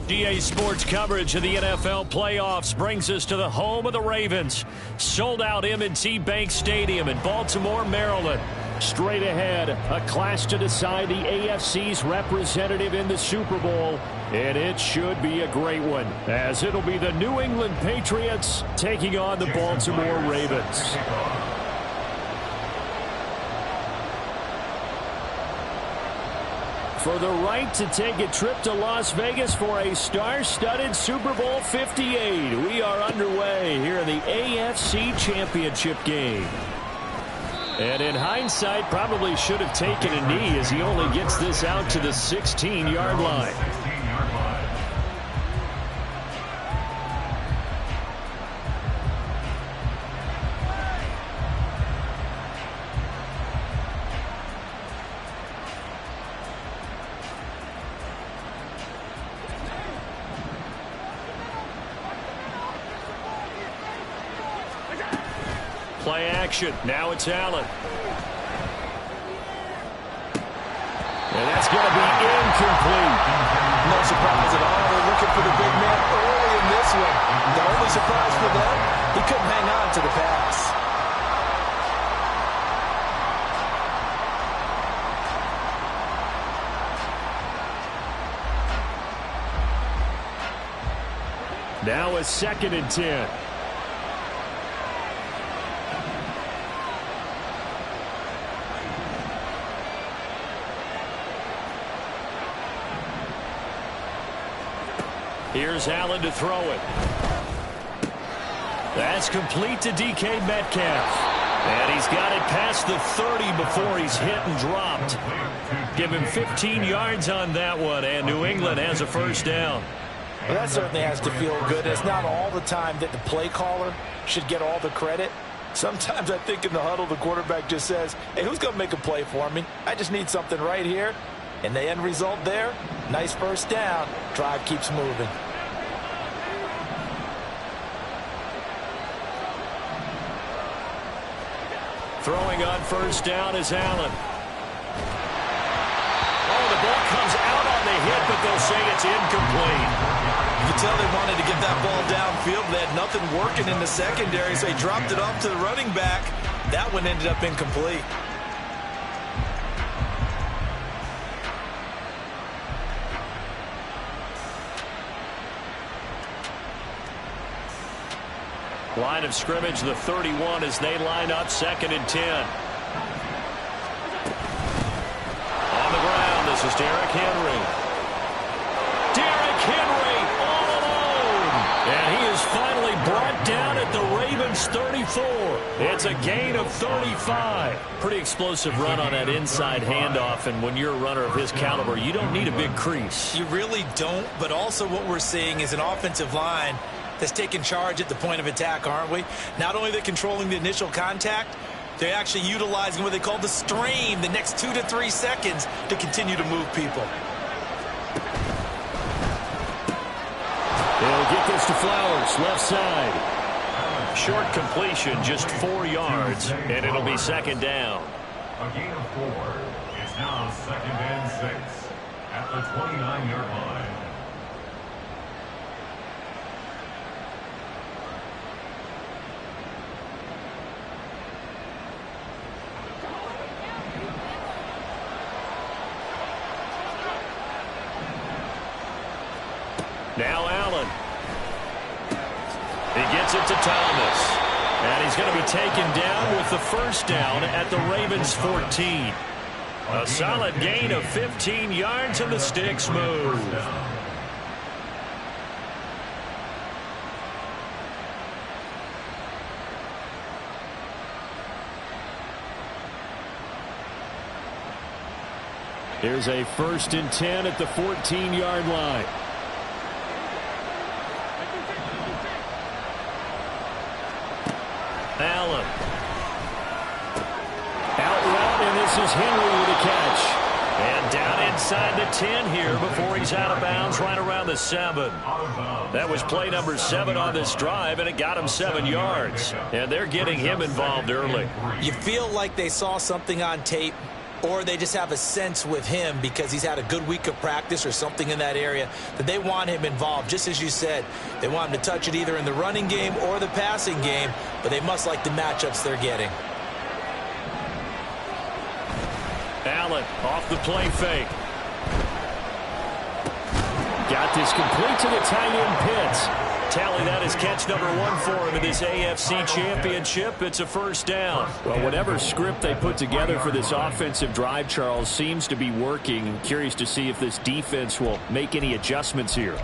GA Sports coverage of the NFL playoffs brings us to the home of the Ravens. Sold out M&T Bank Stadium in Baltimore, Maryland. Straight ahead, a clash to decide the AFC's representative in the Super Bowl. And it should be a great one, as it'll be the New England Patriots taking on the Baltimore Ravens. For the right to take a trip to Las Vegas for a star-studded Super Bowl 58. We are underway here in the AFC Championship game. And in hindsight, probably should have taken a knee as he only gets this out to the 16-yard line. Play action. Now it's Allen. And that's going to be incomplete. No surprise at all. They're looking for the big man early in this one. The only surprise for them, he couldn't hang on to the pass. Now a 2nd and 10. Here's Allen to throw it. That's complete to DK Metcalf. And he's got it past the 30 before he's hit and dropped. Give him 15 yards on that one, and New England has a first down. Well, that certainly has to feel good. It's not all the time that the play caller should get all the credit. Sometimes I think in the huddle the quarterback just says, hey, who's going to make a play for me? I just need something right here. And the end result there, nice first down. Drive keeps moving. Throwing on first down is Allen. Oh, the ball comes out on the hit, but they'll say it's incomplete. You can tell they wanted to get that ball downfield. They had nothing working in the secondary, so he dropped it off to the running back. That one ended up incomplete. Line of scrimmage, the 31, as they line up 2nd and 10. On the ground, this is Derrick Henry. Derrick Henry all alone. And he is finally brought down at the Ravens 34. It's a gain of 35. Pretty explosive run on that inside handoff, and when you're a runner of his caliber, you don't need a big crease. You really don't, but also what we're seeing is an offensive line that's taking charge at the point of attack, aren't we? Not only are they controlling the initial contact, they're actually utilizing what they call the strain, the next 2 to 3 seconds, to continue to move people. They'll get this to Flowers, left side. Short completion, just 4 yards, and it'll be 2nd down. A gain of 4. It's now 2nd and 6 at the 29-yard line. Now Allen. He gets it to Thomas. And he's going to be taken down with the first down at the Ravens 14. A solid gain of 15 yards, and the sticks move. Here's a 1st and 10 at the 14-yard line. Allen. Out route, and this is Henry with a catch. And down inside the 10 here before he's out of bounds right around the 7. That was play number 7 on this drive, and it got him 7 yards. And they're getting him involved early. You feel like they saw something on tape or they just have a sense with him because he's had a good week of practice or something in that area that they want him involved. Just as you said, they want him to touch it either in the running game or the passing game, but they must like the matchups they're getting. Allen off the play fake. Got this complete to the tight end Pitts. Tally, that is catch number 1 for him in this AFC Championship. It's a first down. Well, whatever script they put together for this offensive drive, Charles, seems to be working. Curious to see if this defense will make any adjustments here.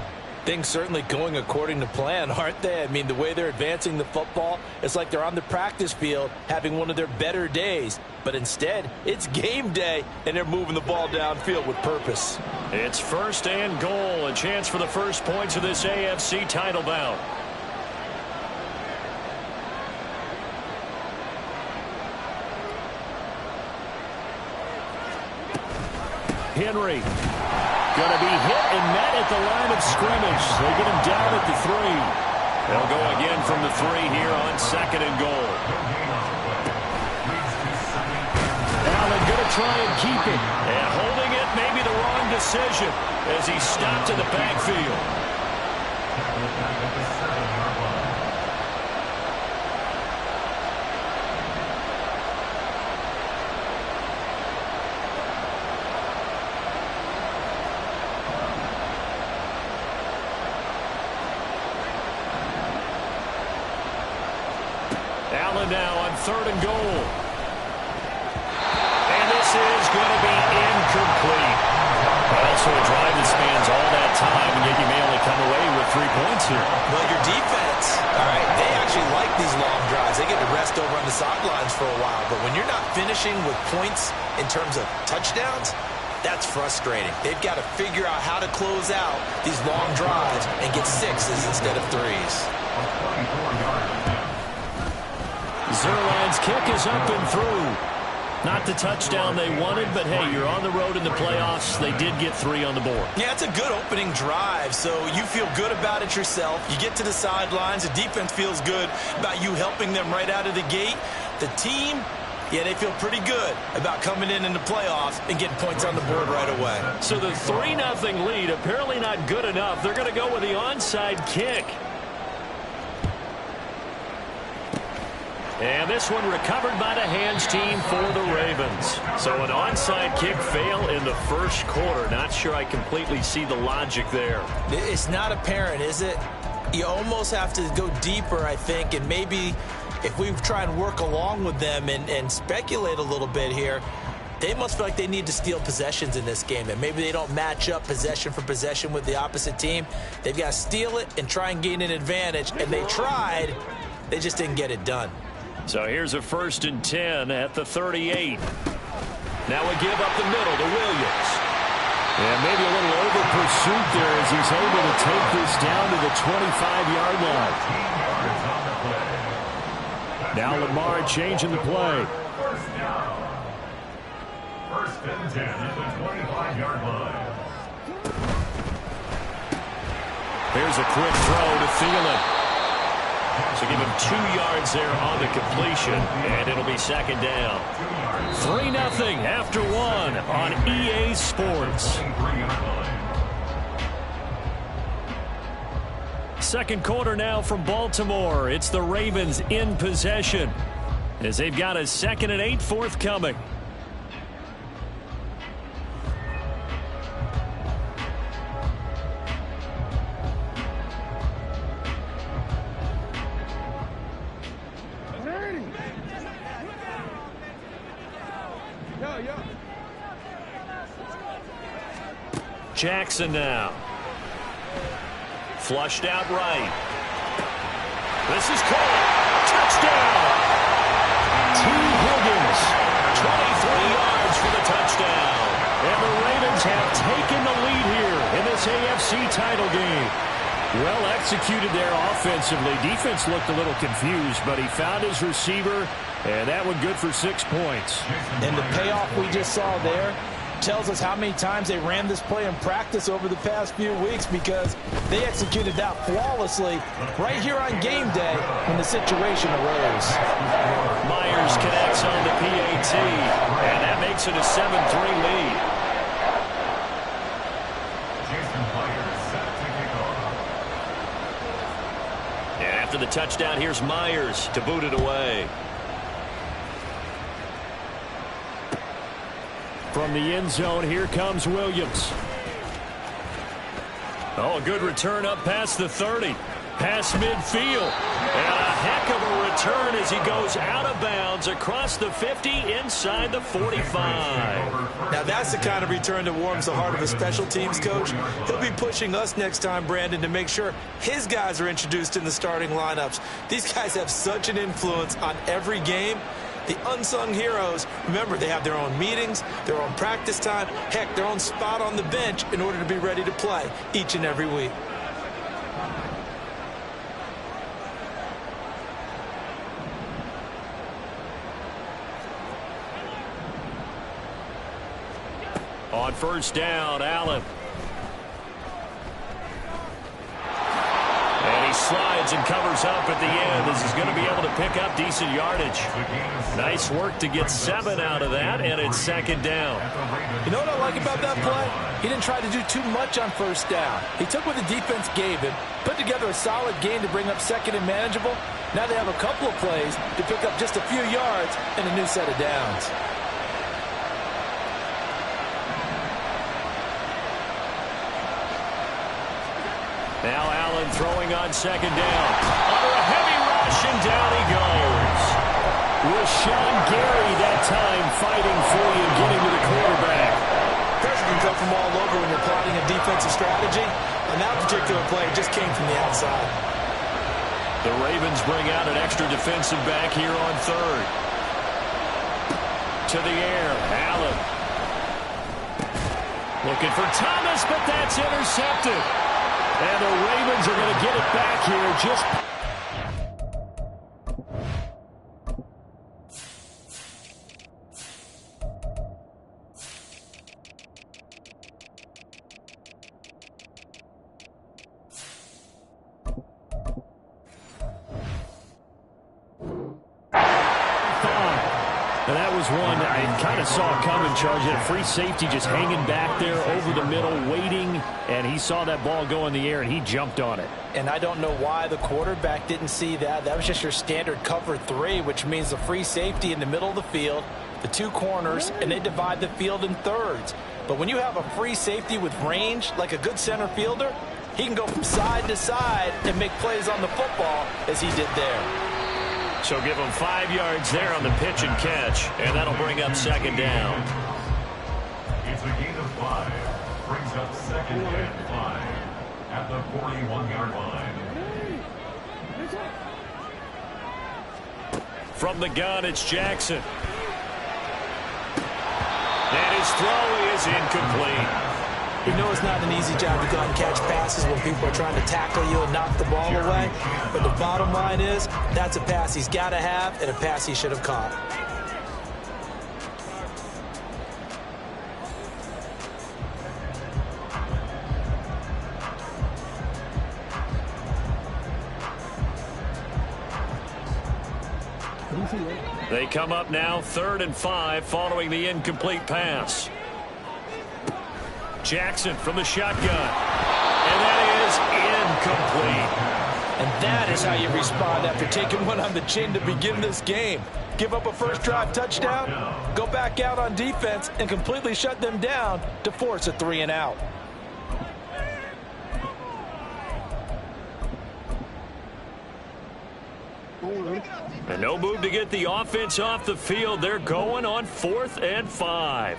Things certainly going according to plan, aren't they? I mean, the way they're advancing the football, it's like they're on the practice field having one of their better days. But instead, it's game day, and they're moving the ball downfield with purpose. It's first and goal, a chance for the first points of this AFC title bout. Henry going to be hit and met at the line of scrimmage. They get him down at the 3. They'll go again from the 3 here on second and goal. Allen going to try and keep it. And holding it may be the wrong decision as he stopped in the backfield. Allen now on third and goal. And this is going to be incomplete. Also a drive that spans all that time, and yet you may only come away with 3 points here. Well, your defense, all right, they actually like these long drives. They get to rest over on the sidelines for a while. But when you're not finishing with points in terms of touchdowns, that's frustrating. They've got to figure out how to close out these long drives and get 6s instead of 3s. Zerline's kick is up and through. Not the touchdown they wanted, but hey, you're on the road in the playoffs. They did get 3 on the board. Yeah, it's a good opening drive, so you feel good about it yourself. You get to the sidelines. The defense feels good about you helping them right out of the gate. The team, yeah, they feel pretty good about coming in the playoffs and getting points on the board right away. So the 3-0 lead, apparently not good enough. They're going to go with the onside kick. And this one recovered by the hands team for the Ravens. So an onside kick fail in the first quarter. Not sure I completely see the logic there. It's not apparent, is it? You almost have to go deeper, I think, and maybe if we try and work along with them and speculate a little bit here, they must feel like they need to steal possessions in this game, and maybe they don't match up possession for possession with the opposite team. They've got to steal it and try and gain an advantage, and they tried. They just didn't get it done. So here's a 1st and 10 at the 38. Now we give up the middle to Williams. And maybe a little over pursuit there as he's able to take this down to the 25-yard line. Now Lamar changing the play. First down. 1st and 10 at the 25-yard line. Here's a quick throw to Thielen. So give him 2 yards there on the completion, and it'll be 2nd down. 3-0 after 1 on EA Sports. Second quarter now from Baltimore. It's the Ravens in possession as they've got a 2nd and 8 forthcoming. Jackson now. Flushed out right. This is caught. Touchdown. T. Higgins. 23 yards for the touchdown. And the Ravens have taken the lead here in this AFC title game. Well executed there offensively. Defense looked a little confused, but he found his receiver, and that one good for 6 points. And the payoff we just saw there, tells us how many times they ran this play in practice over the past few weeks, because they executed that flawlessly right here on game day when the situation arose. Myers connects on the PAT, and that makes it a 7-3 lead. And after the touchdown, here's Myers to boot it away. From the end zone, here comes Williams. Oh, a good return up past the 30. Past midfield. And a heck of a return as he goes out of bounds across the 50 inside the 45. Now that's the kind of return that warms the heart of a special teams coach. He'll be pushing us next time, Brandon, to make sure his guys are introduced in the starting lineups. These guys have such an influence on every game. The unsung heroes, remember, they have their own meetings, their own practice time, heck, their own spot on the bench in order to be ready to play each and every week. On first down, Allen. And he slides and covers up at the end as he's going to be able to pick up decent yardage. Nice work to get 7 out of that, and it's second down. You know what I like about that play? He didn't try to do too much on first down. He took what the defense gave him, put together a solid game to bring up second and manageable. Now they have a couple of plays to pick up just a few yards and a new set of downs. Now Allen throwing on second down. Under a heavy rush, and down he goes. Rashawn Gary that time fighting for you and getting to the quarterback. Pressure can come from all over when you're plotting a defensive strategy. On that particular play, it just came from the outside. The Ravens bring out an extra defensive back here on third. To the air, Allen. Looking for Thomas, but that's intercepted. And the Ravens are going to get it back here just... And that was one I kind of saw coming, Charge. A free safety just hanging back there over the middle, waiting, and he saw that ball go in the air, and he jumped on it. And I don't know why the quarterback didn't see that. That was just your standard cover 3, which means the free safety in the middle of the field, the 2 corners, and they divide the field in thirds. But when you have a free safety with range, like a good center fielder, he can go from side to side and make plays on the football as he did there. So give him 5 yards there on the pitch and catch, and that'll bring up second down. It's a gain of 5. Brings up second and 5 at the 41-yard line. From the gun, it's Jackson. And his throw is incomplete. You know it's not an easy job to go out and catch passes when people are trying to tackle you and knock the ball away. But the bottom line is, that's a pass he's got to have and a pass he should have caught. They come up now 3rd and 5 following the incomplete pass. Jackson from the shotgun. And that is incomplete. And that is how you respond after taking one on the chin to begin this game. Give up a first drive touchdown, go back out on defense, and completely shut them down to force a 3 and out. And no move to get the offense off the field. They're going on 4th and 5.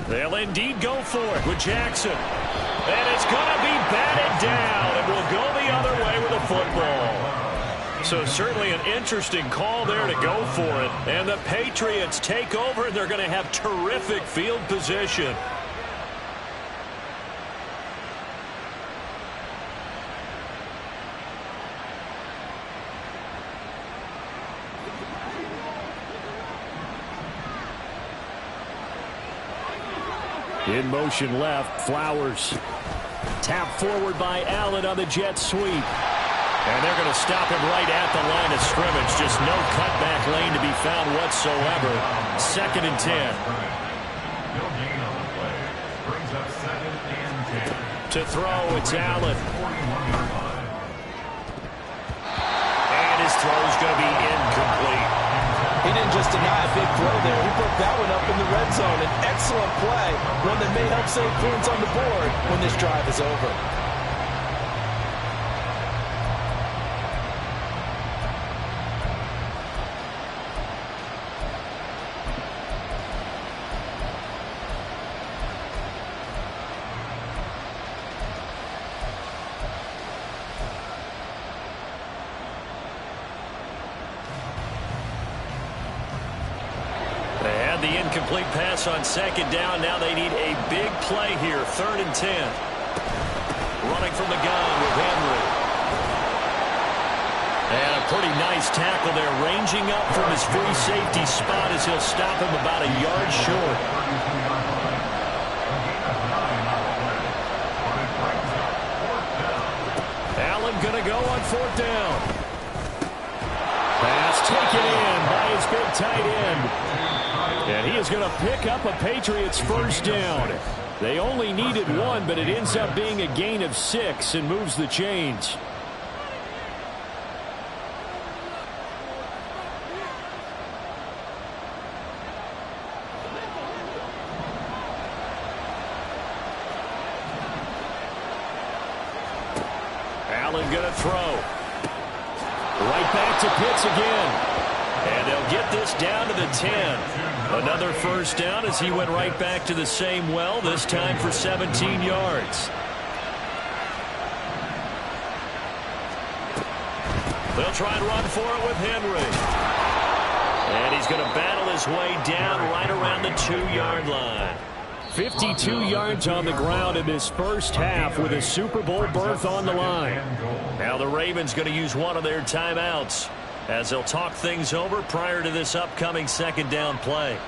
They'll indeed go for it with Jackson. And it's going to be batted down. And will go the other way with the football. So certainly an interesting call there to go for it. And the Patriots take over, and they're going to have terrific field position. In motion left, Flowers. Tap forward by Allen on the jet sweep. And they're going to stop him right at the line of scrimmage. Just no cutback lane to be found whatsoever. 2nd and 10. No gain on the play. Brings up 2nd and 10. To throw, it's Allen. 41-yard line. And his throw's going to be incomplete. He didn't just deny a big throw there. He put that one up in the red zone. An excellent play, one that may help save points on the board when this drive is over. The incomplete pass on 2nd down. Now they need a big play here. 3rd and 10. Running from the gun with Henry. And a pretty nice tackle there. Ranging up from his free safety spot as he'll stop him about a yard short. Allen going to go on 4th down. Pass taken in by his big tight end. And he is going to pick up a Patriots 1st down. They only needed 1, but it ends up being a gain of 6 and moves the chains. Allen going to throw. Right back to Pitts again. And they'll get this down to the 10. Another 1st down as he went right back to the same well, this time for 17 yards. They'll try and run for it with Henry. And he's going to battle his way down right around the 2-yard line. 52 yards on the ground in this first half with a Super Bowl berth on the line. Now the Ravens going to use one of their timeouts as they'll talk things over prior to this upcoming 2nd down play.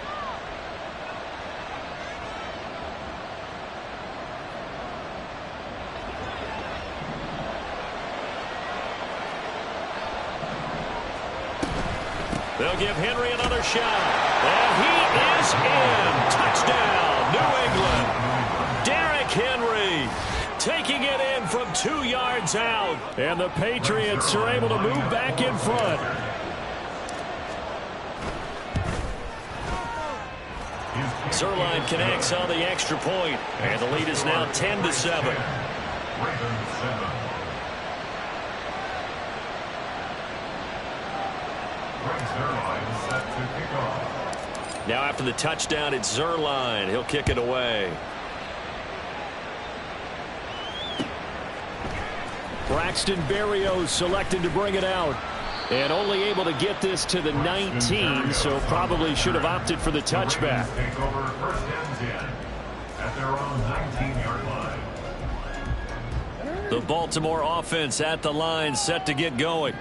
They'll give Henry another shot. And he is in. Touchdown, New England. Derrick Henry taking it in from 2 yards out. And the Patriots are able to move back in front. Zerline connects on the extra point. And the lead is now 10-7. Ravens 7. Zerline set to kick off. Now after the touchdown, it's Zerline. He'll kick it away. Braxton Berrios selected to bring it out. And only able to get this to the 19, so probably should have opted for the touchback. Take over 1st and 10 at their own 19-yard line. The Baltimore offense at the line, set to get going.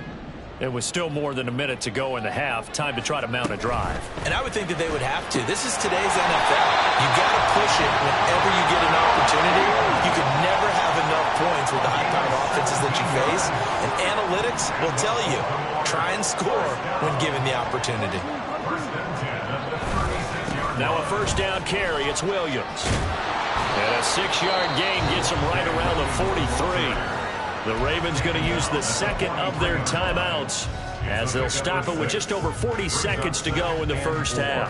It was still more than a minute to go in the half. Time to try to mount a drive. And I would think that they would have to. This is today's NFL. You got to push it whenever you get an opportunity. You can never have enough points with the high-powered offenses that you face. And analytics will tell you, try and score when given the opportunity. Now a 1st down carry. It's Williams. And a 6-yard gain gets him right around the 43. The Ravens going to use the 2nd of their timeouts as they'll stop it with just over 40 seconds to go in the first half.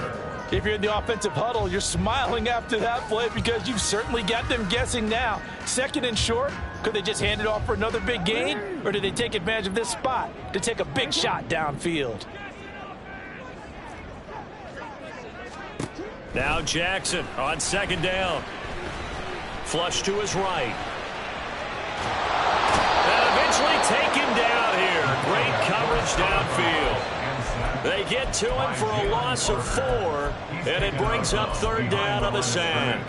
If you're in the offensive huddle, you're smiling after that play because you've certainly got them guessing now. 2nd and short, could they just hand it off for another big gain? Or do they take advantage of this spot to take a big shot downfield? Now Jackson on 2nd down. Flush to his right. Taken down here. Great coverage downfield. They get to him for a loss of 4, and it brings up 3rd down on the sack.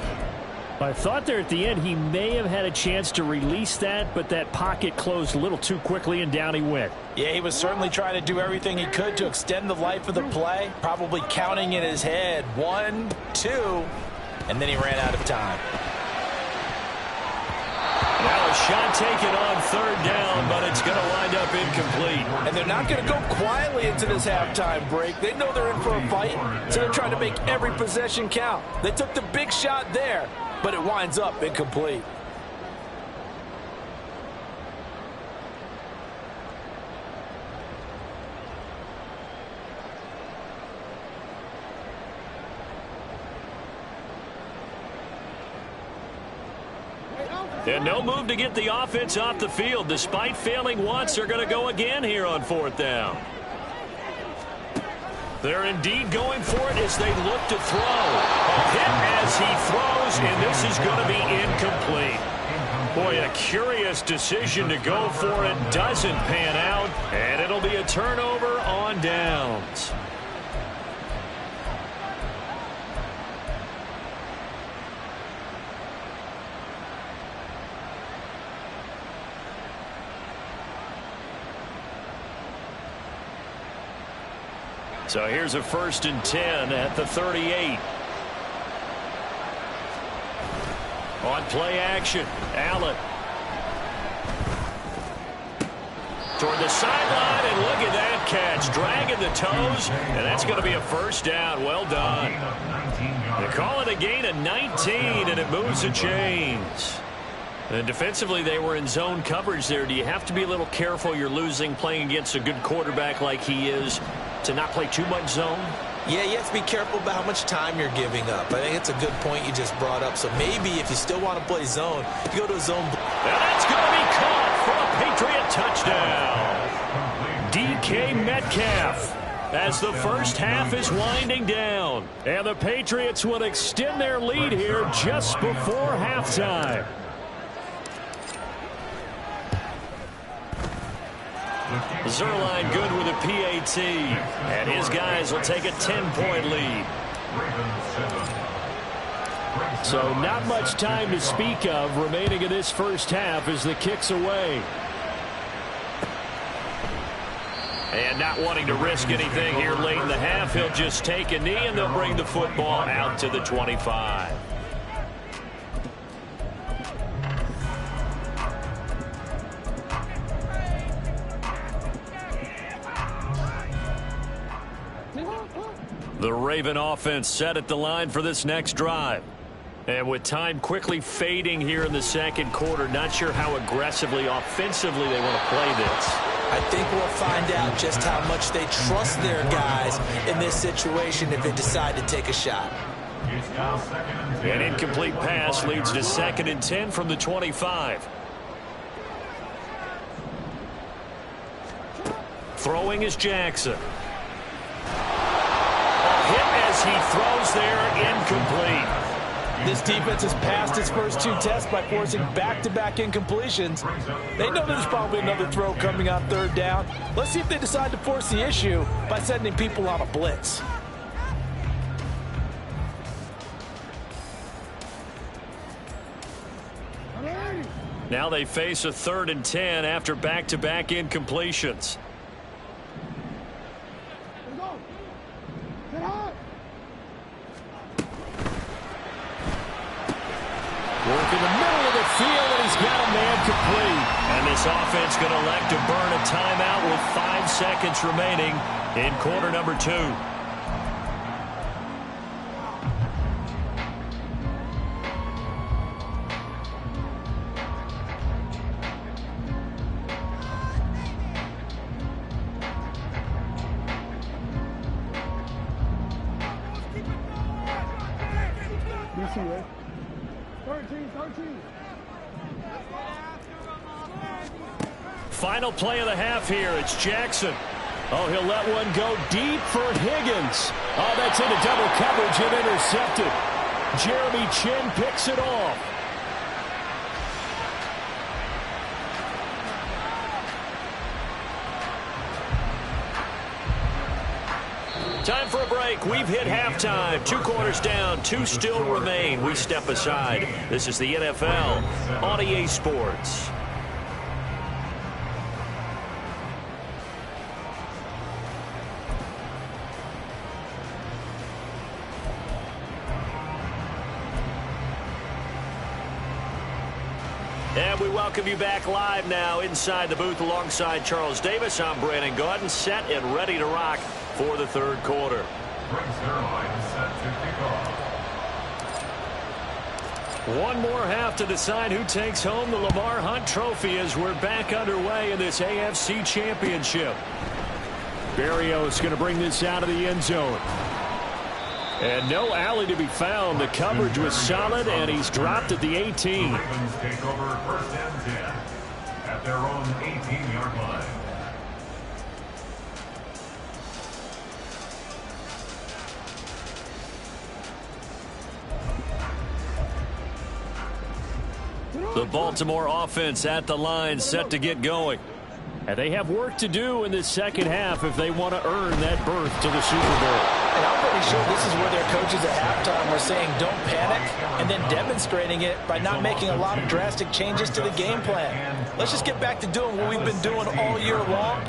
I thought there at the end he may have had a chance to release that, but that pocket closed a little too quickly, and down he went. Yeah, he was certainly trying to do everything he could to extend the life of the play, probably counting in his head. 1, 2, and then he ran out of time. Now a shot taken on third down, but it's going to wind up incomplete. And they're not going to go quietly into this halftime break. They know they're in for a fight, so they're trying to make every possession count. They took the big shot there, but it winds up incomplete. And no move to get the offense off the field. Despite failing once, they're going to go again here on fourth down. They're indeed going for it as they look to throw. A hit as he throws, and this is going to be incomplete. Boy, a curious decision to go for it. Doesn't pan out, and it'll be a turnover on downs. So here's a 1st and 10 at the 38. On play action, Allen. Toward the sideline, and look at that catch. Dragging the toes, and that's going to be a first down. Well done. They call it a gain of 19, and it moves the chains. And defensively, they were in zone coverage there. Do you have to be a little careful? You're losing playing against a good quarterback like he is to not play too much zone? Yeah, you have to be careful about how much time you're giving up. I think it's a good point you just brought up. So maybe if you still want to play zone, you go to a zone. And that's going to be caught for a Patriot touchdown. DK Metcalf as the first half is winding down. And the Patriots will extend their lead here just before halftime. Zerline good with a PAT, and his guys will take a 10-point lead. So not much time to speak of remaining in this first half as the kick's away. And not wanting to risk anything here late in the half, he'll just take a knee, and they'll bring the football out to the 25. The Raven offense set at the line for this next drive. And with time quickly fading here in the second quarter, not sure how aggressively, offensively they want to play this. I think we'll find out just how much they trust their guys in this situation if they decide to take a shot. An incomplete pass leads to 2nd and 10 from the 25. Throwing is Jackson. Hit as he throws there, incomplete. This defense has passed its first 2 tests by forcing back-to-back incompletions. They know there's probably another throw coming on 3rd down. Let's see if they decide to force the issue by sending people on a blitz. Now they face a 3rd and 10 after back-to-back incompletions. Work in the middle of the field, and he's got a man complete. And this offense going to elect to burn a timeout with 5 seconds remaining in quarter number 2. Final play of the half here. It's Jackson. Oh, he'll let one go deep for Higgins. Oh, that's into double coverage and intercepted. Jeremy Chin picks it off. Time for a break. We've hit halftime. 2 quarters down. 2 still remain. We step aside. This is the NFL on EA Sports. And we welcome you back live now inside the booth alongside Charles Davis. I'm Brandon Gaudin, set and ready to rock for the third quarter. One more half to decide who takes home the Lamar Hunt Trophy as we're back underway in this AFC Championship. Berrios going to bring this out of the end zone. And no alley to be found. The coverage was solid, and he's dropped at the 18. The Ravens take over first and 10 at their own 18-yard line. The Baltimore offense at the line, set to get going. And they have work to do in this second half if they want to earn that berth to the Super Bowl. And I'm pretty sure this is where their coaches at halftime were saying don't panic, and then demonstrating it by not making a lot of drastic changes to the game plan. Let's just get back to doing what we've been doing all year long.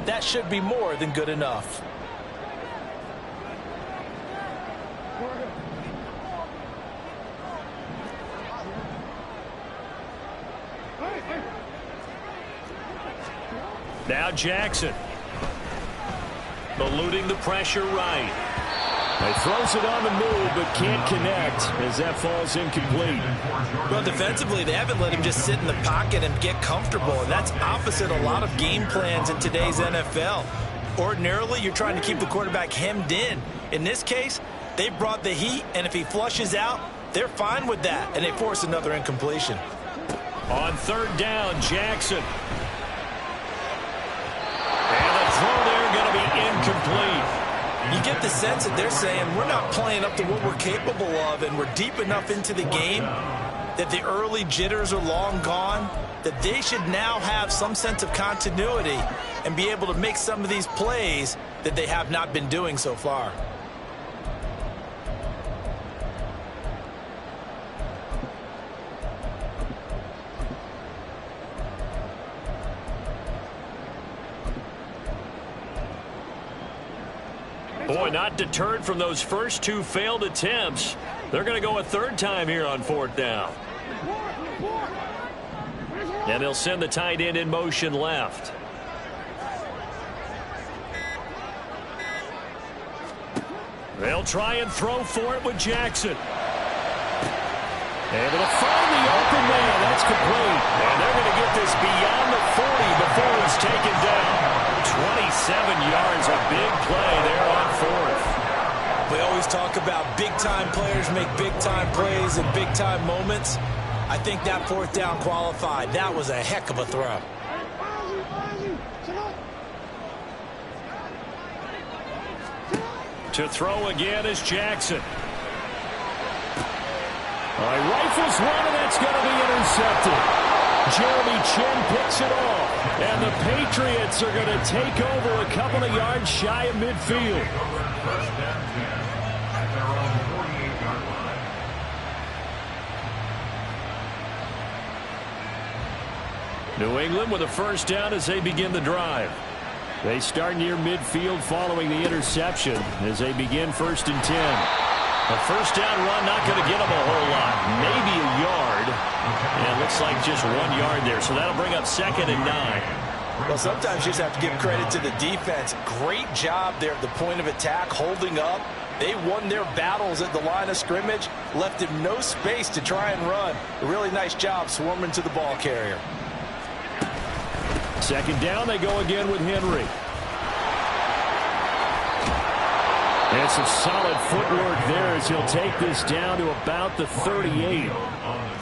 That should be more than good enough. Now Jackson. Eluding the pressure right. He throws it on the move but can't connect as that falls incomplete. Well, defensively, they haven't let him just sit in the pocket and get comfortable, and that's opposite a lot of game plans in today's NFL. Ordinarily, you're trying to keep the quarterback hemmed in. In this case, they brought the heat, and if he flushes out, they're fine with that, and they force another incompletion. On third down, Jackson. Throw there going to be incomplete. You get the sense that they're saying we're not playing up to what we're capable of, and we're deep enough into the game that the early jitters are long gone, that they should now have some sense of continuity and be able to make some of these plays that they have not been doing so far. Boy, not deterred from those first two failed attempts. They're going to go a third time here on fourth down. And they'll send the tight end in motion left. They'll try and throw for it with Jackson. Able to find the open man. That's complete. And they're going to get this beyond the 40 before it's taken down. 27 yards, a big play there on fourth. We always talk about big-time players make big-time plays in big-time moments. I think that fourth down qualified. That was a heck of a throw. To throw again is Jackson. Rifles one, and that's going to be intercepted. Jeremy Chin picks it off, and the Patriots are going to take over a couple of yards shy of midfield. First and 10 at their own 48-yard line. New England with a first down as they begin the drive. They start near midfield following the interception as they begin first and 10. A first down run not going to get them a whole lot. Maybe a yard. And it looks like just 1 yard there. So that'll bring up second and 9. Well, sometimes you just have to give credit to the defense. Great job there at the point of attack, holding up. They won their battles at the line of scrimmage, left him no space to try and run. A really nice job swarming to the ball carrier. Second down, they go again with Henry. And some solid footwork there as he'll take this down to about the 38.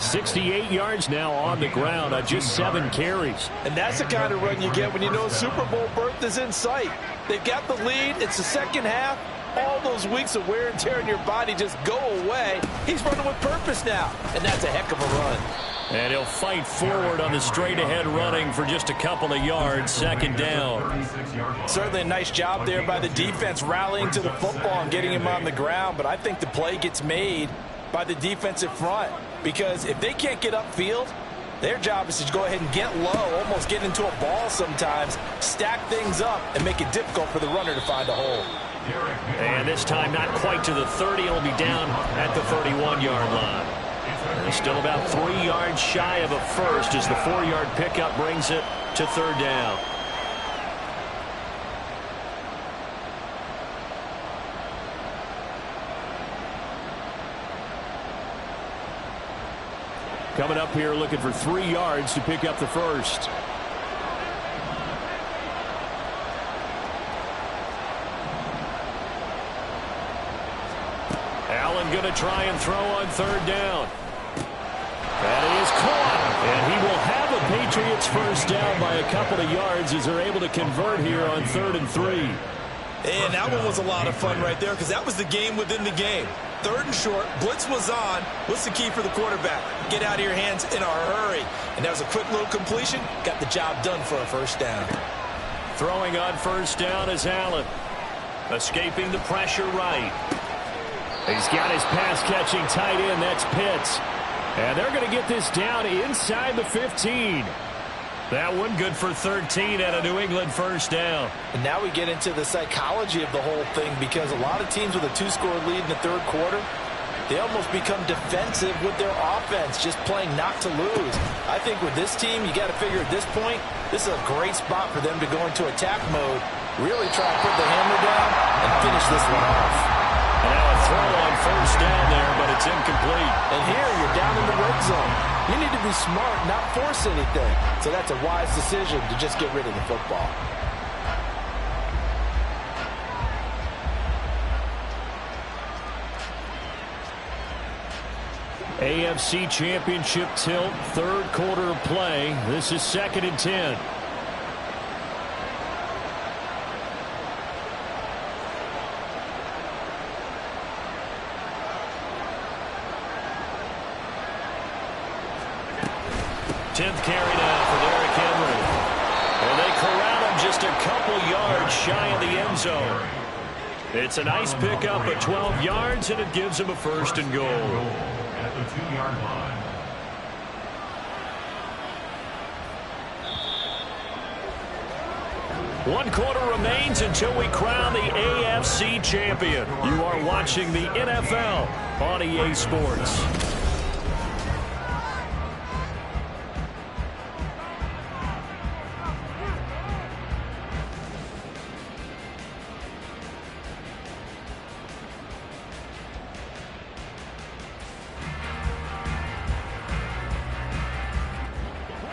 68 yards now on the ground on just 7 carries. And that's the kind of run you get when you know Super Bowl berth is in sight. They've got the lead. It's the second half. All those weeks of wear and tear in your body just go away. He's running with purpose now, and that's a heck of a run. And he'll fight forward on the straight-ahead running for just a couple of yards. Second down. Certainly a nice job there by the defense rallying to the football and getting him on the ground. But I think the play gets made by the defensive front because if they can't get upfield, their job is to go ahead and get low, almost get into a ball sometimes, stack things up, and make it difficult for the runner to find a hole. And this time not quite to the 30. It'll be down at the 31-yard line. He's still about 3 yards shy of a first as the 4-yard pickup brings it to third down. Coming up here looking for 3 yards to pick up the first. Allen going to try and throw on third down. That is caught. And he will have a Patriots first down by a couple of yards as they're able to convert here on 3rd and 3. And that one was a lot of fun right there because that was the game within the game. 3rd and short, blitz was on. What's the key for the quarterback? Get out of your hands in a hurry. And that was a quick little completion. Got the job done for a first down. Throwing on first down is Allen. Escaping the pressure right. He's got his pass-catching tight end. That's Pitts. And they're going to get this down inside the 15. That one good for 13 at a New England first down. And now we get into the psychology of the whole thing because a lot of teams with a 2-score lead in the 3rd quarter, they almost become defensive with their offense, just playing not to lose. I think with this team, you got to figure at this point, this is a great spot for them to go into attack mode, really try to put the hammer down and finish this one off. And now a throw on first down there, but it's incomplete. And here you're down in the red zone. You need to be smart, not force anything. So that's a wise decision to just get rid of the football. AFC Championship tilt, 3rd quarter of play. This is 2nd and 10. Tenth carry now for Derrick Henry. And they corral him just a couple yards shy of the end zone. It's a nice pickup at 12 yards, and it gives him a 1st and goal. At the 2-yard line. One quarter remains until we crown the AFC champion. You are watching the NFL on EA Sports.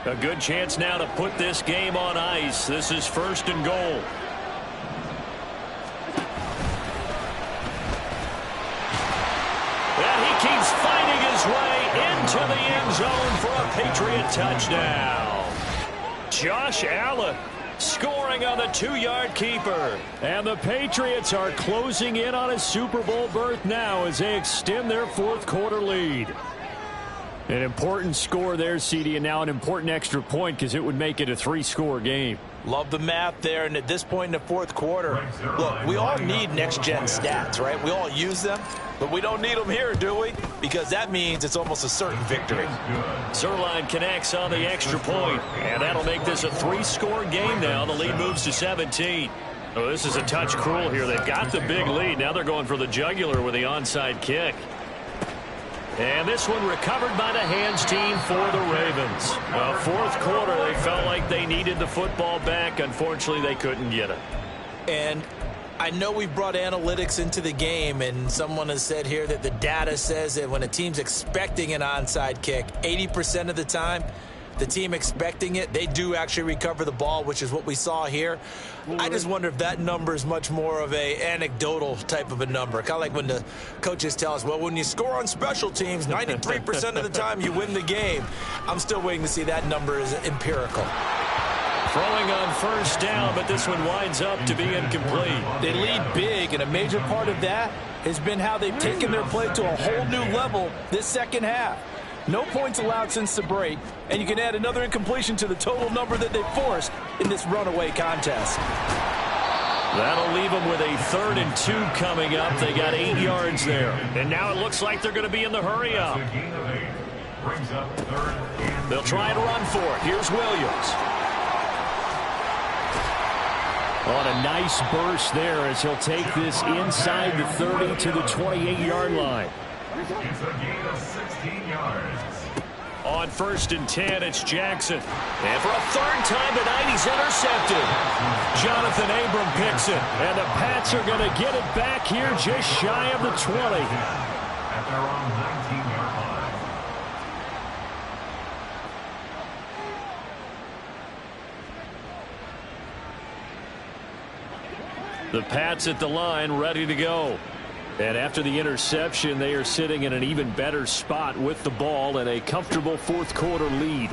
A good chance now to put this game on ice. This is 1st and goal. And he keeps fighting his way into the end zone for a Patriot touchdown. Josh Allen scoring on the 2-yard keeper. And the Patriots are closing in on a Super Bowl berth now as they extend their 4th quarter lead. An important score there, CD, and now an important extra point because it would make it a 3-score game. Love the math there, and at this point in the 4th quarter, look, we all need next-gen stats, right? We all use them, but we don't need them here, do we? Because that means it's almost a certain victory. Zerline connects on the extra point, and that'll make this a 3-score game now. The lead moves to 17. Oh, this is a touch cruel here. They've got the big lead. Now they're going for the jugular with the onside kick. And this one recovered by the hands team for the Ravens. 4th quarter, they felt like they needed the football back. Unfortunately, they couldn't get it. And I know we brought analytics into the game, and someone has said here that the data says that when a team's expecting an onside kick, 80% of the time, the team expecting it, they do actually recover the ball, which is what we saw here. I just wonder if that number is much more of a anecdotal type of a number. Kind of like when the coaches tell us, well, when you score on special teams, 93% of the time you win the game. I'm still waiting to see that number is empirical. Throwing on first down, but this one winds up to be incomplete. They lead big, and a major part of that has been how they've taken their play to a whole new level this second half. No points allowed since the break, and you can add another incompletion to the total number that they forced in this runaway contest. That'll leave them with a 3rd and 2 coming up. They got 8 yards there. And now it looks like they're going to be in the hurry up. They'll try and run for it. Here's Williams. On a nice burst there as he'll take this inside the 30 to the 28-yard line. It's a gain of 16 yards. On 1st and 10, it's Jackson. And for a 3rd time tonight, he's intercepted. Jonathan Abram picks it. And the Pats are going to get it back here just shy of the 20. At their own 19-yard line. The Pats at the line, ready to go. And after the interception, they are sitting in an even better spot with the ball and a comfortable 4th quarter lead.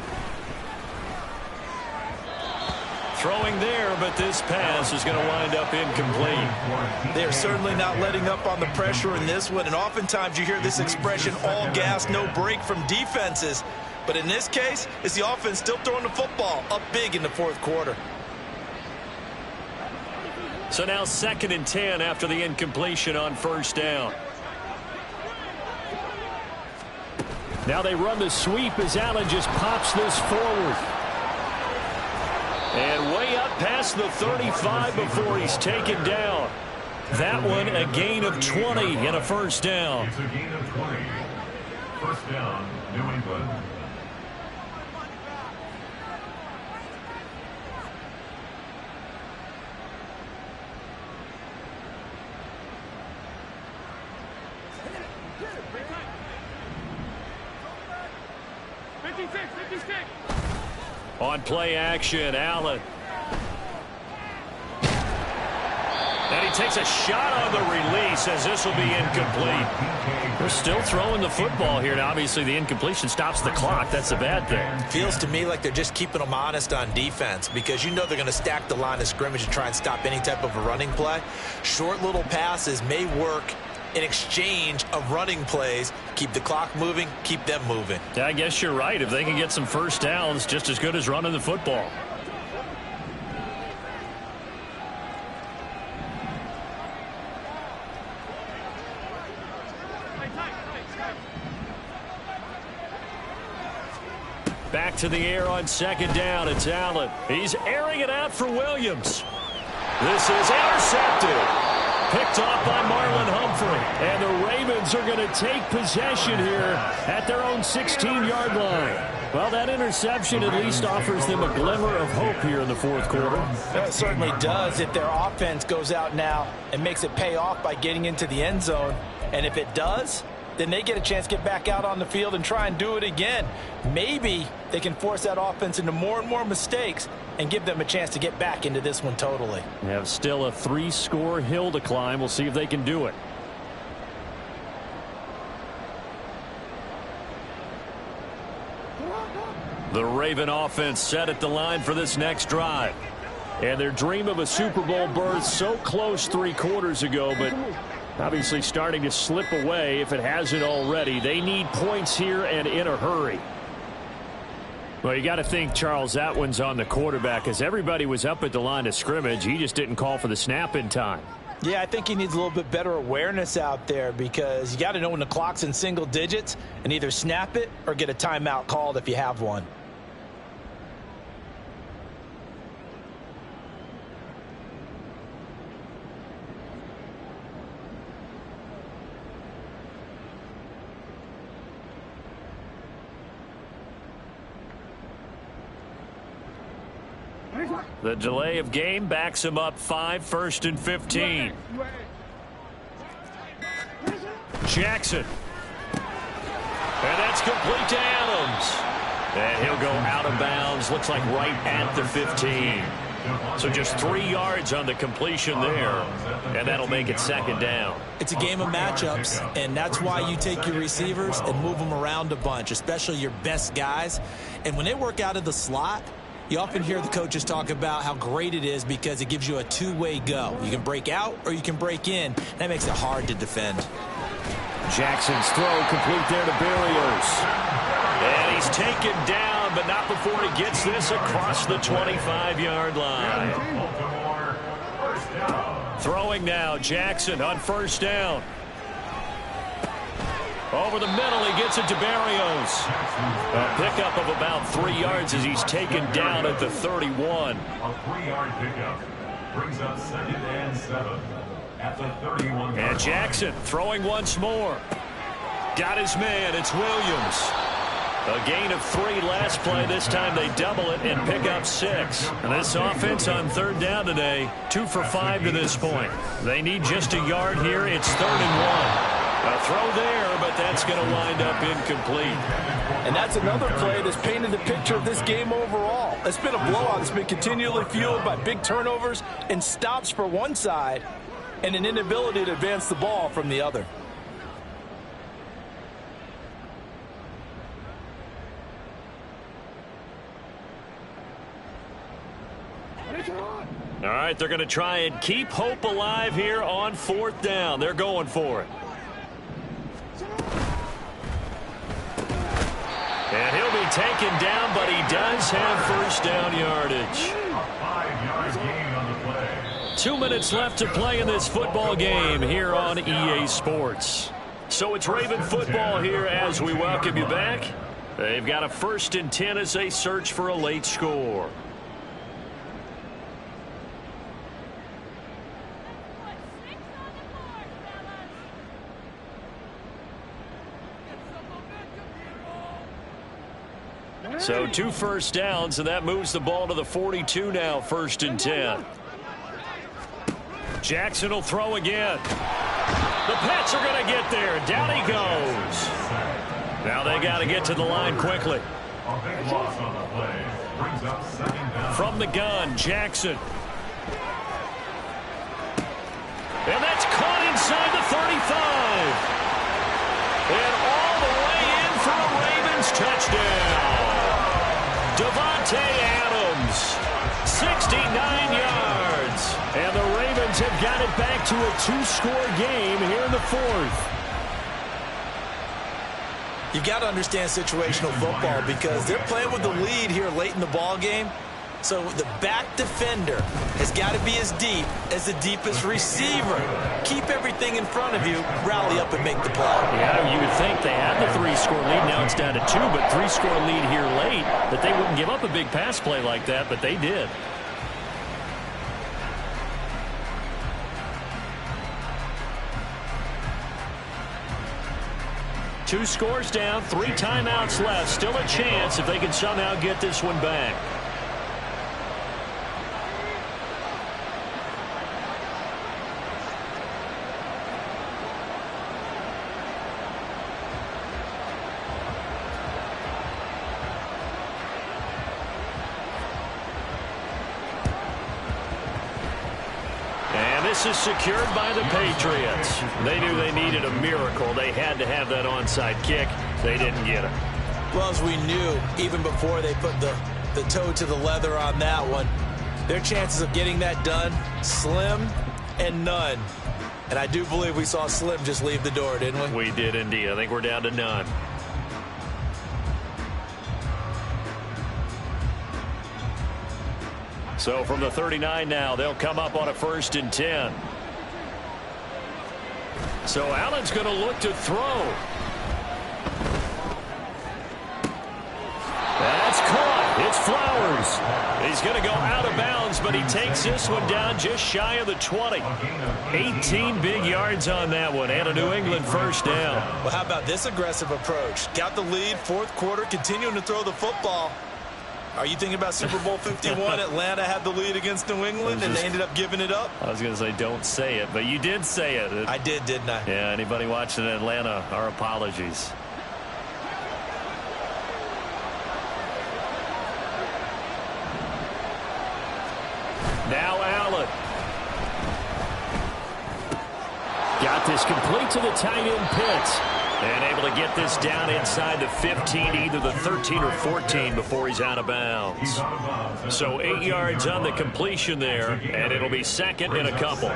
Throwing there, but this pass is going to wind up incomplete. They're certainly not letting up on the pressure in this one, and oftentimes you hear this expression, all gas, no break from defenses. But in this case, it's the offense still throwing the football up big in the 4th quarter. So now 2nd and 10 after the incompletion on 1st down. Now they run the sweep as Allen just pops this forward. And way up past the 35 before he's taken down. That one a gain of 20 and a 1st down. It's a gain of 20. 1st down, New England. On play action, Allen. And he takes a shot on the release as this will be incomplete. They're still throwing the football here. Now, obviously, the incompletion stops the clock. That's a bad thing. Feels to me like they're just keeping them honest on defense because you know they're going to stack the line of scrimmage and try and stop any type of a running play. Short little passes may work in exchange of running plays. Keep the clock moving, keep them moving. Yeah, I guess you're right. If they can get some 1st downs, just as good as running the football. Back to the air on 2nd down. It's Allen. He's airing it out for Williams. This is intercepted. Picked off by Marlon Humphrey. And the Ravens are going to take possession here at their own 16-yard line. Well, that interception at least offers them a glimmer of hope here in the 4th quarter. It certainly does if their offense goes out now and makes it pay off by getting into the end zone. And if it does, then they get a chance to get back out on the field and try and do it again. Maybe they can force that offense into more and more mistakes and give them a chance to get back into this one totally. They have still a 3-score hill to climb. We'll see if they can do it. The Raven offense set at the line for this next drive. And their dream of a Super Bowl berth so close 3 quarters ago, but obviously starting to slip away if it hasn't already. They need points here and in a hurry. Well, you got to think, Charles, that one's on the quarterback as everybody was up at the line of scrimmage. He just didn't call for the snap in time. Yeah, I think he needs a little bit better awareness out there because you got to know when the clock's in single digits and either snap it or get a timeout called if you have one. The delay of game backs him up 5, 1st and 15. Jackson. And that's complete to Adams. And he'll go out of bounds. Looks like right at the 15. So just 3 yards on the completion there. And that'll make it 2nd down. It's a game of matchups, and that's why you take your receivers and move them around a bunch, especially your best guys. And when they work out of the slot, you often hear the coaches talk about how great it is because it gives you a two-way go. You can break out or you can break in. That makes it hard to defend. Jackson's throw complete there to Berrios. And he's taken down, but not before he gets this across the 25-yard line. Throwing now, Jackson on 1st down. Over the middle, he gets it to Berrios. A pickup of about 3 yards as he's taken down at the 31. A 3-yard pickup brings up 2nd and 7 at the 31. And Jackson throwing once more. Got his man. It's Williams. A gain of 3 last play. This time they double it and pick up 6. And this offense on 3rd down today, 2 for 5 to this point. They need just a yard here. It's 3rd and 1. A throw there, but that's going to wind up incomplete. And that's another play that's painted the picture of this game overall. It's been a blowout. It's been continually fueled by big turnovers and stops for one side and an inability to advance the ball from the other. All right, they're going to try and keep hope alive here on 4th down. They're going for it. And he'll be taken down, but he does have 1st down yardage. 5-yard gain on the play. 2 minutes left to play in this football game here on EA Sports. So it's Raven football here as we welcome you back. They've got a 1st and 10 as they search for a late score. So 2 first downs, and that moves the ball to the 42 now, 1st and 10. Jackson will throw again. The Pats are going to get there. Down he goes. Now they got to get to the line quickly. A big loss on the play. Brings up 2nd down. From the gun, Jackson. And that's caught inside the 35. And all the way in for a Ravens touchdown. Devontae Adams, 69 yards. And the Ravens have got it back to a 2-score game here in the 4th. You've got to understand situational football because they're playing with the lead here late in the ball game. So the back defender has got to be as deep as the deepest receiver. Keep everything in front of you, rally up and make the play. Yeah, you would think they had the 3-score lead. Now it's down to 2, but 3-score lead here late, that they wouldn't give up a big pass play like that, but they did. Two scores down, 3 timeouts left. Still a chance if they can somehow get this one back. This is secured by the Patriots. They knew they needed a miracle. They had to have that onside kick. They didn't get it. Well, as we knew, even before they put the toe to the leather on that one, their chances of getting that done, slim and none. And I do believe we saw Slim just leave the door, didn't we? We did indeed. I think we're down to none. So from the 39 now, they'll come up on a 1st and 10. So Allen's going to look to throw. That's caught. It's Flowers. He's going to go out of bounds, but he takes this one down just shy of the 20. 18 big yards on that one, and a New England 1st down. Well, how about this aggressive approach? Got the lead, 4th quarter, continuing to throw the football. Are you thinking about Super Bowl 51? Atlanta had the lead against New England, and they ended up giving it up? I was going to say don't say it, but you did say it. I did, didn't I? Yeah, anybody watching in Atlanta, our apologies. Now Allen. Got this complete to the tight end Pitts. And able to get this down inside the 15, either the 13 or 14 before he's out of bounds. So 8 yards on the completion there, and it'll be 2nd and a couple.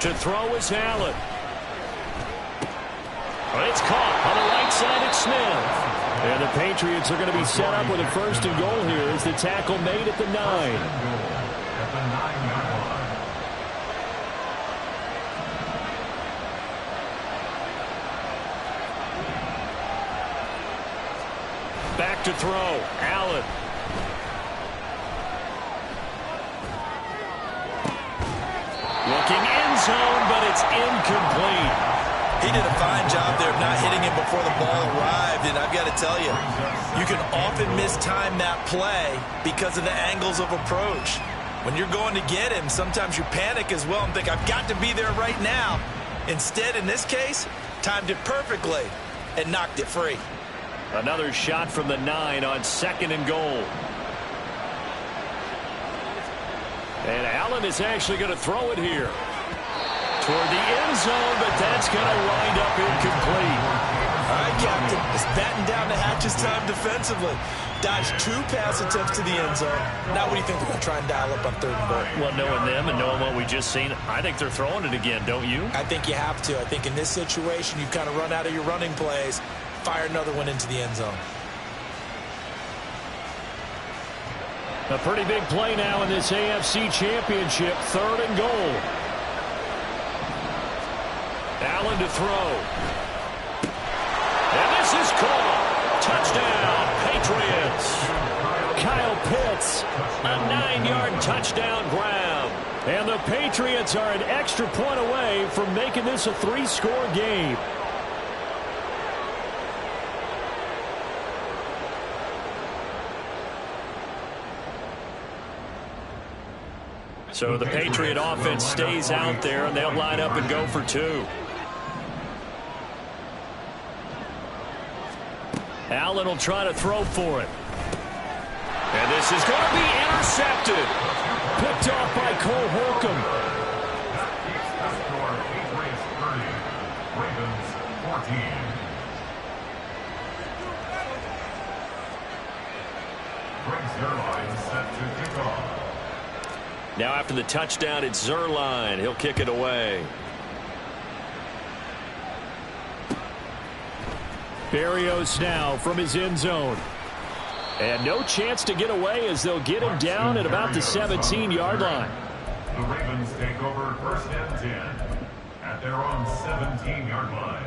To throw is Allen. It's caught on the right side. It's Smith. And the Patriots are going to be set up with a 1st and goal here as the tackle made at the 9. Back to throw. Allen. Looking end zone, but it's incomplete. He did a fine job there of not hitting him before the ball arrived, and I've got to tell you, you can often mistime that play because of the angles of approach. When you're going to get him, sometimes you panic as well and think, I've got to be there right now. Instead, in this case, timed it perfectly and knocked it free. Another shot from the 9 on 2nd and goal. And Allen is actually going to throw it here toward the end zone, but that's going to wind up incomplete. All right, Captain, it's batten down the hatches time defensively. Dodged 2 pass attempts to the end zone. Now what do you think they're going to try and dial up on 3rd and goal? Well, knowing them and knowing what we just seen, I think they're throwing it again, don't you? I think you have to. I think in this situation, you've kind of run out of your running plays. Fire another one into the end zone. A pretty big play now in this AFC Championship. 3rd and goal. Allen to throw. And this is caught. Touchdown, Patriots. Kyle Pitts, a 9-yard touchdown grab. And the Patriots are an extra point away from making this a 3-score game. So the Patriot offense stays out there, and they'll line up and go for 2. Allen will try to throw for it. And this is going to be intercepted. Picked off by Cole Holcomb. Patriots 30, Ravens 14. Brings their line set to kick off. Now after the touchdown, it's Zuerlein. He'll kick it away. Berrios now from his end zone. And no chance to get away as they'll get him down at about the 17-yard line. The Ravens take over 1st and 10 at their own 17-yard line.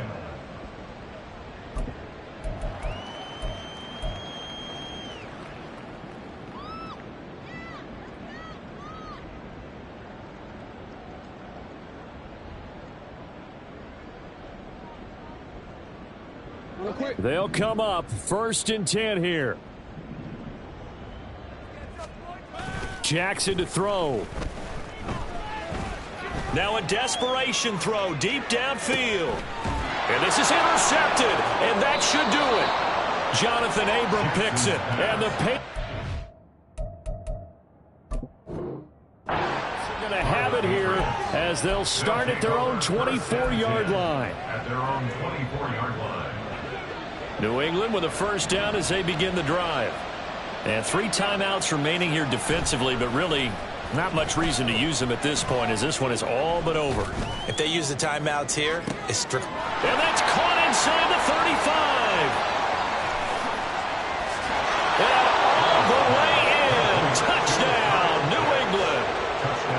They'll come up 1st and 10 here. Jackson to throw. Now a desperation throw deep downfield. And this is intercepted, and that should do it. Jonathan Abram picks it, and the Patriots are going to have it here as they'll start at their own 24-yard line. At their own 24-yard line. New England with a 1st down as they begin the drive. And 3 timeouts remaining here defensively, but really not much reason to use them at this point as this one is all but over. If they use the timeouts here, it's strict. And that's caught inside the 35. And all the way in. Touchdown, New England.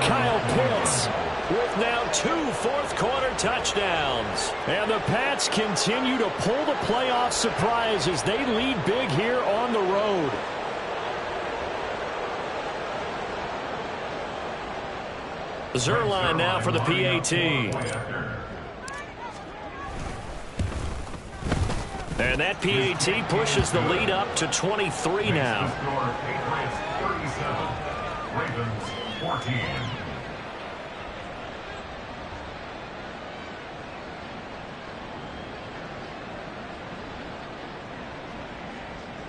Kyle Pitts with now 2 fourth-quarter touchdowns. And the Pats continue to pull the playoff surprise as they lead big here on the road. Zuerlein now for the PAT. And that PAT pushes the lead up to 23 now. Patriots 37, Ravens 14.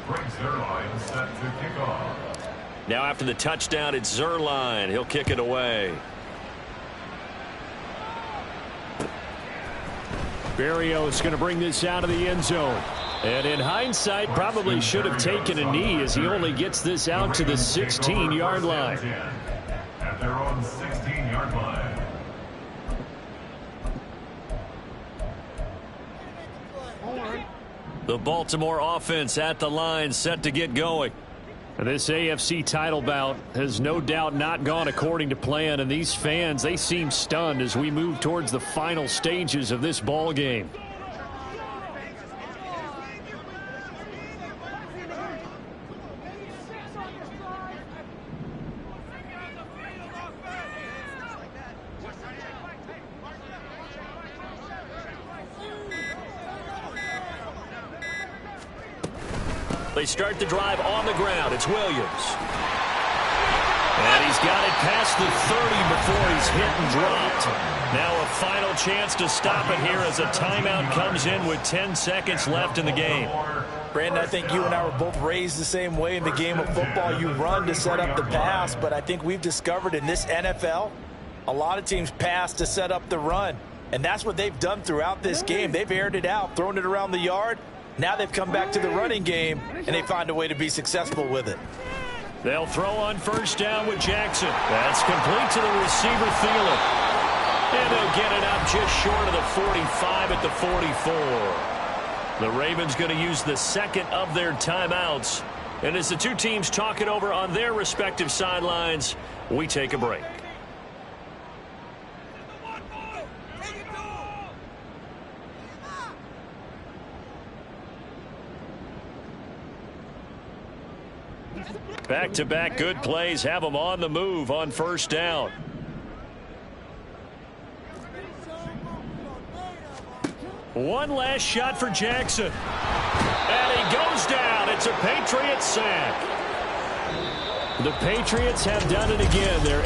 Brings their line set to kick off. Now after the touchdown, it's Zuerlein. He'll kick it away. Berrios going to bring this out of the end zone. And in hindsight, probably should have taken a knee as he only gets this out to the 16-yard line. At their own 16-yard line. The Baltimore offense at the line set to get going. This AFC title bout has no doubt not gone according to plan, and these fans, they seem stunned as we move towards the final stages of this ball game. They start the drive on the ground. It's Williams. And he's got it past the 30 before he's hit and dropped. Now a final chance to stop it here as a timeout comes in with 10 seconds left in the game. Brandon, I think you and I were both raised the same way in the game of football. You run to set up the pass, but I think we've discovered in this NFL, a lot of teams pass to set up the run. And that's what they've done throughout this game. They've aired it out, thrown it around the yard. Now they've come back to the running game, and they find a way to be successful with it. They'll throw on first down with Jackson. That's complete to the receiver, Thielen. And they'll get it up just short of the 45 at the 44. The Ravens going to use the second of their timeouts. And as the two teams talk it over on their respective sidelines, we take a break. Back-to-back good plays have them on the move on first down. One last shot for Jackson. And he goes down. It's a Patriots sack. The Patriots have done it again. They're